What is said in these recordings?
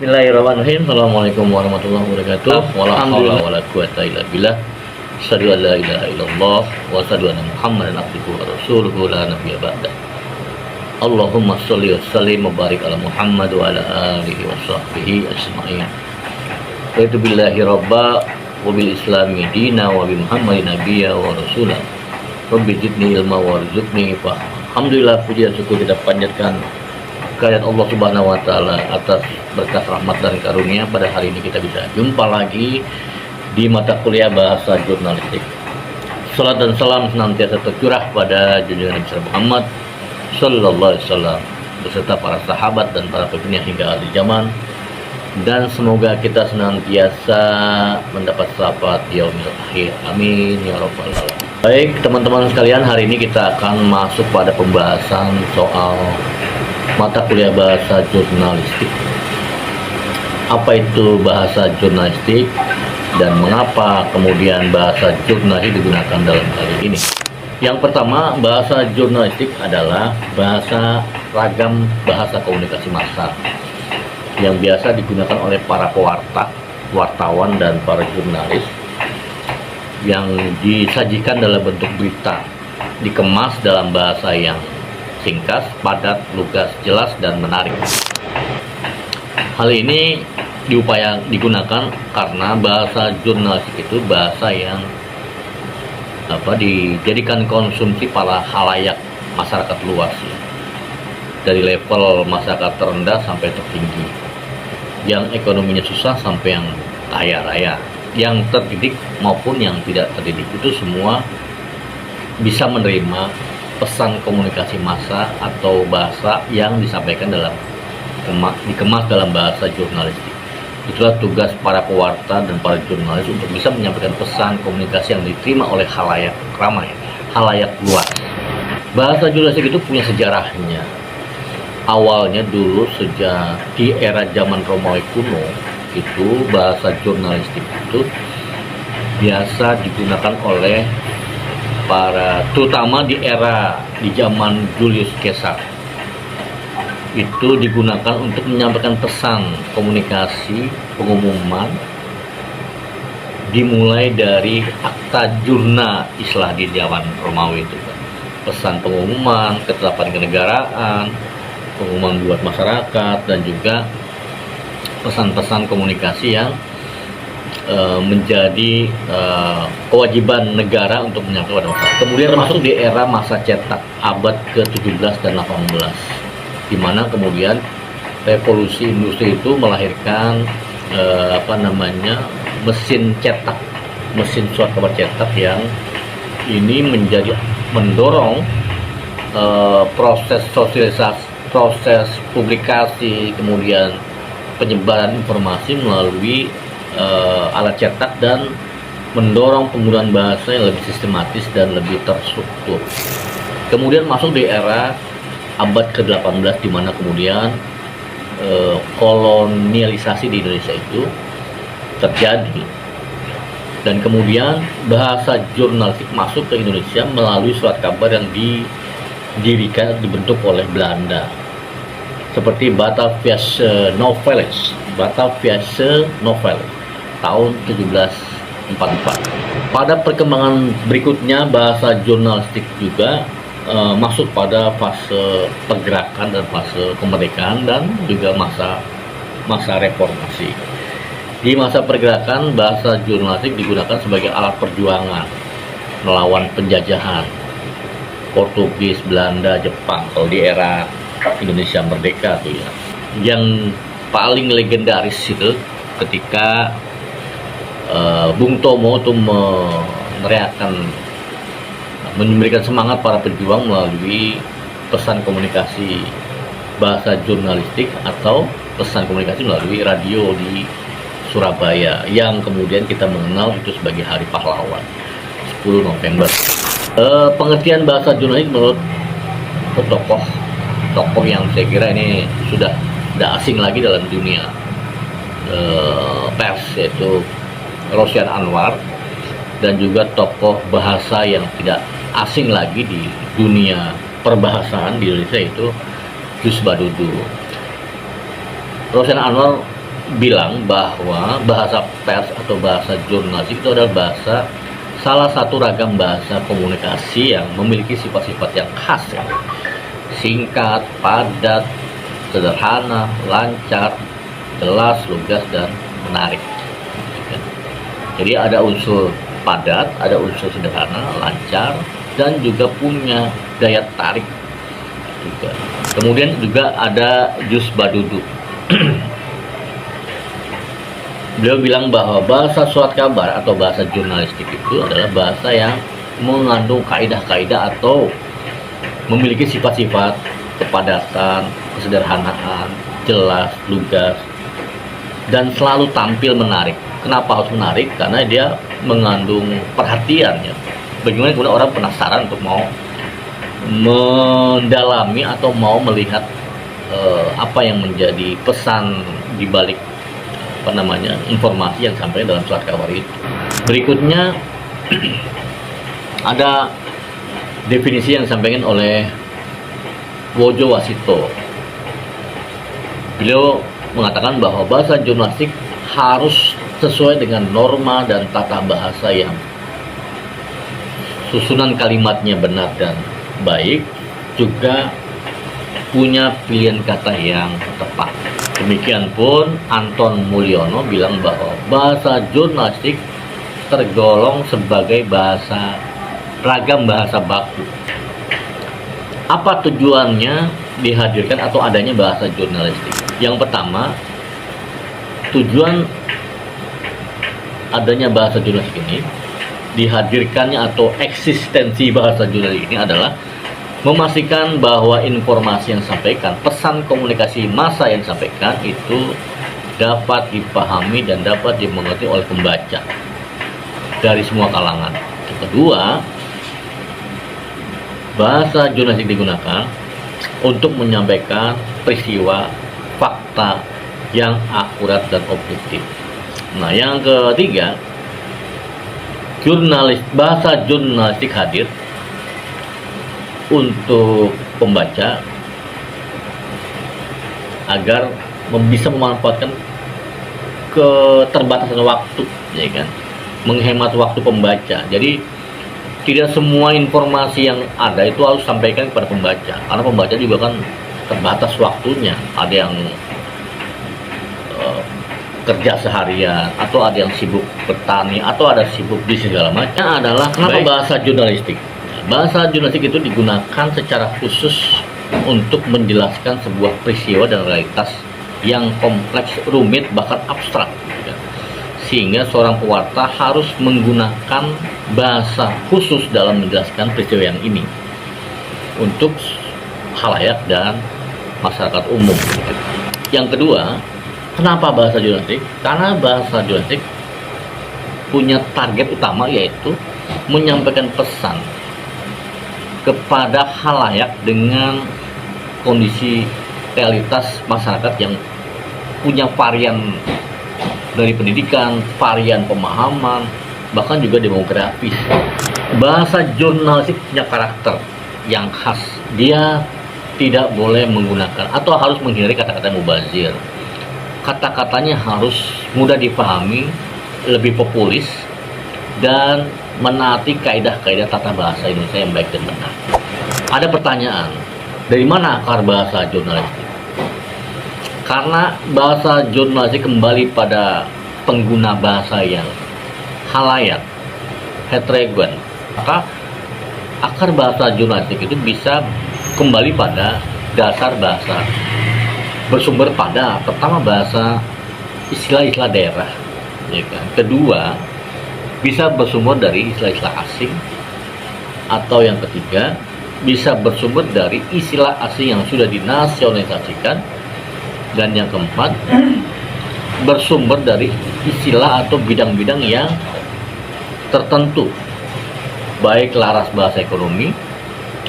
Bismillahirrahmanirrahim. Assalamualaikum warahmatullahi wabarakatuh. Wala haula wala quwata illa billah. Asyhadu an la ilaha illallah wa asyhadu anna Muhammadan abduhu wa rasuluhu la nabiyya ba'da. Allahumma shalli wa sallim wa barik ala Muhammad wa ala alihi wa sahbihi ajma'in. Wa billahi rabba wa bil islami dina wa bi Muhammadin nabiyya wa rasulah. Rabbi zidni ilma warzuqni fa. Alhamdulillah, puji dan syukur kita panjatkan kehadirat Allah Subhanahu wa taala atas berkat rahmat dan karunia. Pada hari ini kita bisa jumpa lagi di mata kuliah bahasa jurnalistik. Salat dan salam senantiasa tercurah pada junjungan Nabi Muhammad sallallahu alaihi wasallam beserta para sahabat dan para pemimpin hingga akhir zaman, dan semoga kita senantiasa mendapat syafaat yaumil akhir. Amin ya rabbal alamin. Baik teman-teman sekalian, hari ini kita akan masuk pada pembahasan soal mata kuliah bahasa jurnalistik. Apa itu bahasa jurnalistik dan mengapa kemudian bahasa jurnalistik digunakan dalam kali ini? Yang pertama, bahasa jurnalistik adalah bahasa ragam bahasa komunikasi massa yang biasa digunakan oleh para pewarta, wartawan, dan para jurnalis, yang disajikan dalam bentuk berita, dikemas dalam bahasa yang singkat, padat, lugas, jelas, dan menarik. Hal ini digunakan karena bahasa jurnalistik itu bahasa yang dijadikan konsumsi para halayak masyarakat luas, ya. Dari level masyarakat terendah sampai tertinggi, yang ekonominya susah sampai yang kaya raya, yang terdidik maupun yang tidak terdidik, itu semua bisa menerima pesan komunikasi massa atau bahasa yang disampaikan dikemas dalam bahasa jurnalistik. Itulah tugas para pewarta dan para jurnalis untuk bisa menyampaikan pesan komunikasi yang diterima oleh halayak ramai, halayak luas. Bahasa jurnalistik itu punya sejarahnya. Awalnya dulu sejak di era zaman Romawi kuno, itu bahasa jurnalistik itu biasa digunakan oleh terutama di zaman Julius Caesar. Itu digunakan untuk menyampaikan pesan komunikasi, pengumuman, dimulai dari akta jurna, istilah di zaman Romawi itu, pesan pengumuman, ketetapan kenegaraan, pengumuman buat masyarakat, dan juga pesan-pesan komunikasi yang menjadi kewajiban negara untuk menyampaikan pada masyarakat. Kemudian masuk di era masa cetak abad ke-17 dan 18, di mana kemudian revolusi industri itu melahirkan mesin cetak, mesin surat kabar cetak, yang ini mendorong proses sosialisasi, proses publikasi, kemudian penyebaran informasi melalui alat cetak, dan mendorong penggunaan bahasa yang lebih sistematis dan lebih terstruktur. Kemudian masuk di era abad ke-18, di mana kemudian kolonialisasi di Indonesia itu terjadi, dan kemudian bahasa jurnalistik masuk ke Indonesia melalui surat kabar yang dibentuk oleh Belanda, seperti Bataviasche Novel tahun 1744. Pada perkembangan berikutnya, bahasa jurnalistik juga masuk pada fase pergerakan dan fase kemerdekaan, dan juga masa reformasi. Di masa pergerakan, bahasa jurnalistik digunakan sebagai alat perjuangan melawan penjajahan Portugis, Belanda, Jepang. Kalau di era Indonesia merdeka tuh, ya, yang paling legendaris itu ketika Bung Tomo itu memberikan semangat para pejuang melalui pesan komunikasi bahasa jurnalistik atau pesan komunikasi melalui radio di Surabaya, yang kemudian kita mengenal itu sebagai Hari Pahlawan 10 November. Pengertian bahasa jurnalistik menurut tokoh yang saya kira ini sudah tidak asing lagi dalam dunia pers, yaitu Rosian Anwar, dan juga tokoh bahasa yang tidak asing lagi di dunia perbahasaan di Indonesia, itu Gus Badudu. Rosian Anwar bilang bahwa bahasa pers atau bahasa jurnalistik itu adalah salah satu ragam bahasa komunikasi yang memiliki sifat-sifat yang khas ya. Singkat, padat, sederhana, lancar, jelas, lugas, dan menarik. Jadi ada unsur padat, ada unsur sederhana, lancar, dan juga punya daya tarik juga. Kemudian juga ada jus badudu. Beliau bilang bahwa bahasa surat kabar atau bahasa jurnalistik itu adalah bahasa yang mengandung kaidah-kaidah atau memiliki sifat-sifat kepadatan, kesederhanaan, jelas, lugas, dan selalu tampil menarik. Kenapa harus menarik? Karena dia mengandung perhatian ya. Bagaimana kemudian orang penasaran untuk mau mendalami atau mau melihat apa yang menjadi pesan di balik informasi yang sampai dalam surat kabar itu. Berikutnya ada definisi yang disampaikan oleh Wojo Wasito. Beliau mengatakan bahwa bahasa jurnalistik harus sesuai dengan norma dan tata bahasa yang susunan kalimatnya benar dan baik, juga punya pilihan kata yang tepat. Demikian pun Anton Mulyono bilang bahwa bahasa jurnalistik tergolong sebagai ragam bahasa baku. Apa tujuannya dihadirkan atau adanya bahasa jurnalistik? Yang pertama, tujuan adanya bahasa jurnalistik ini, dihadirkannya atau eksistensi bahasa jurnalistik ini adalah memastikan bahwa informasi yang disampaikan, pesan komunikasi massa yang disampaikan itu dapat dipahami dan dapat dimengerti oleh pembaca dari semua kalangan. Yang kedua, bahasa jurnalistik digunakan untuk menyampaikan peristiwa, fakta yang akurat dan objektif. Nah, yang ketiga, bahasa jurnalistik hadir untuk pembaca agar bisa memanfaatkan keterbatasan waktu, ya kan, menghemat waktu pembaca. Jadi tidak semua informasi yang ada itu harus sampaikan kepada pembaca, karena pembaca juga kan terbatas waktunya. Ada yang kerja seharian, atau ada yang sibuk bertani, atau ada sibuk bisnis segala macam. Adalah kenapa bahasa jurnalistik? Bahasa jurnalistik itu digunakan secara khusus untuk menjelaskan sebuah peristiwa dan realitas yang kompleks, rumit, bahkan abstrak. Sehingga seorang pewarta harus menggunakan bahasa khusus dalam menjelaskan peristiwa yang ini untuk khalayak dan masyarakat umum. Yang kedua, kenapa bahasa jurnalistik? Karena bahasa jurnalistik punya target utama, yaitu menyampaikan pesan kepada khalayak dengan kondisi realitas masyarakat yang punya varian dari pendidikan, varian pemahaman, bahkan juga demografis. Bahasa jurnalistik punya karakter yang khas. Dia tidak boleh menggunakan atau harus menghindari kata-kata mubazir. Kata-katanya harus mudah dipahami, lebih populis, dan menaati kaidah-kaidah tata bahasa Indonesia yang baik dan benar. Ada pertanyaan, dari mana akar bahasa jurnalistik? Karena bahasa jurnalistik kembali pada pengguna bahasa yang khalayak, heterogen, maka akar bahasa jurnalistik itu bisa kembali pada dasar bahasa, bersumber pada pertama bahasa istilah-istilah daerah, ya kan? Kedua, bisa bersumber dari istilah-istilah asing, atau yang ketiga bisa bersumber dari istilah asing yang sudah dinasionalisasikan, dan yang keempat bersumber dari istilah atau bidang-bidang yang tertentu, baik laras bahasa ekonomi,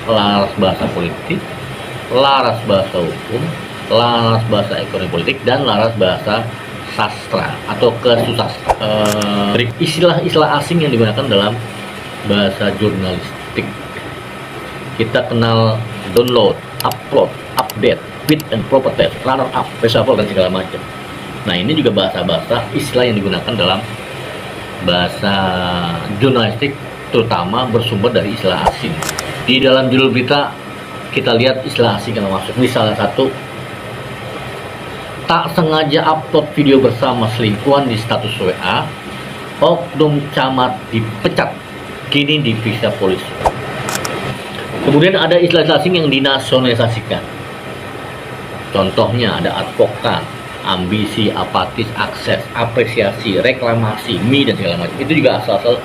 laras bahasa politik, laras bahasa hukum, laras bahasa ekonomi politik, dan laras bahasa sastra atau kesusastra. Istilah-istilah asing yang digunakan dalam bahasa jurnalistik. Kita kenal download, upload, update, fit and proper test, runner up, reshuffle, dan segala macam. Nah, ini juga bahasa-bahasa istilah yang digunakan dalam bahasa jurnalistik, terutama bersumber dari istilah asing. Di dalam judul berita kita lihat istilah asing yang masuk. Ini salah satu, tak sengaja upload video bersama selingkuhan di status WA, oknum camat dipecat, kini diperiksa polisi. Kemudian ada istilah asing yang dinasionalisasikan. Contohnya ada advokat, ambisi, apatis, akses, apresiasi, reklamasi, mie, dan segala macam. Itu juga asal-asal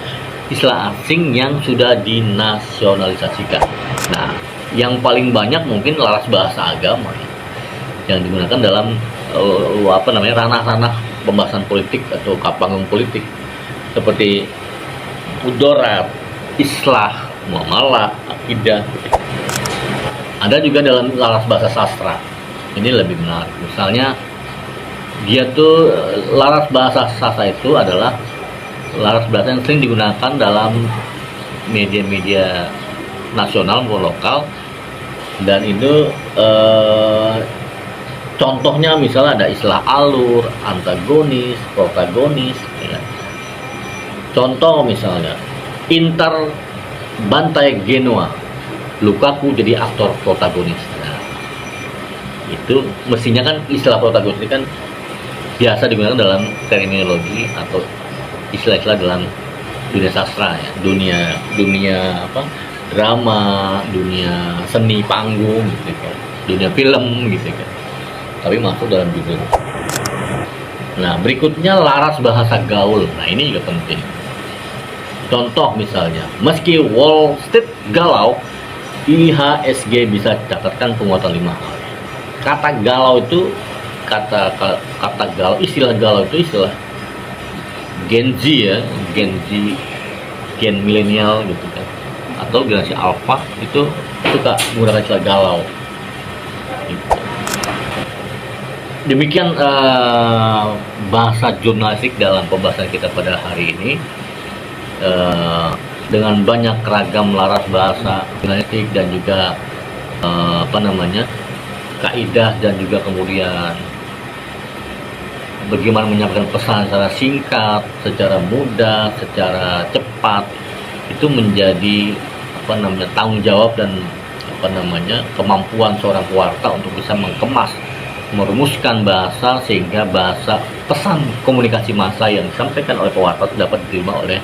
istilah asing yang sudah dinasionalisasikan. Nah, yang paling banyak mungkin laras bahasa agama yang digunakan dalam ranah-ranah pembahasan politik atau panggung politik, seperti mudarat, islah, muamalah, akidah. Ada juga dalam laras bahasa sastra. Ini lebih menarik. Misalnya dia tuh laras bahasa sastra itu adalah laras bahasa yang sering digunakan dalam media-media nasional maupun lokal, dan itu contohnya misalnya ada istilah alur, antagonis, protagonis, ya. Contoh misalnya Inter bantai Genoa, Lukaku jadi aktor protagonis. Nah, itu mestinya kan istilah protagonis ini kan biasa digunakan dalam terminologi atau istilah-istilah dalam dunia sastra, ya, dunia drama, dunia seni panggung gitu kan, dunia film gitu kan, tapi masuk dalam judul. Nah, berikutnya laras bahasa gaul. Nah, ini juga penting. Contoh misalnya, meski Wall Street galau, IHSG bisa catatkan penguatan 5 hal. Kata galau itu kata galau, istilah galau itu istilah Gen Z, ya, gen milenial gitu kan, atau generasi alpha itu suka menggunakan istilah galau gitu. Demikian bahasa jurnalistik dalam pembahasan kita pada hari ini, dengan banyak ragam laras bahasa jurnalistik dan juga kaidah, dan juga kemudian bagaimana menyampaikan pesan secara singkat, secara mudah, secara cepat. Itu menjadi tanggung jawab dan kemampuan seorang pewarta untuk bisa mengemas, merumuskan bahasa sehingga bahasa pesan komunikasi massa yang disampaikan oleh pewarta dapat diterima oleh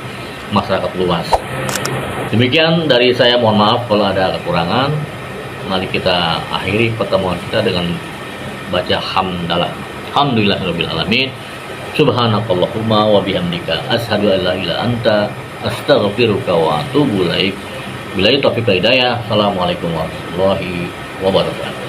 masyarakat luas. Demikian dari saya, mohon maaf kalau ada kekurangan. Mari kita akhiri pertemuan kita dengan baca hamdalah. Alhamdulillahirabbil alamin. Subhanakallahumma wa bihamdika asyhadu an la ilaha illa anta astaghfiruka wa atubu ilaik. Billahi taufiq wal hidayah. Assalamualaikum warahmatullahi wabarakatuh.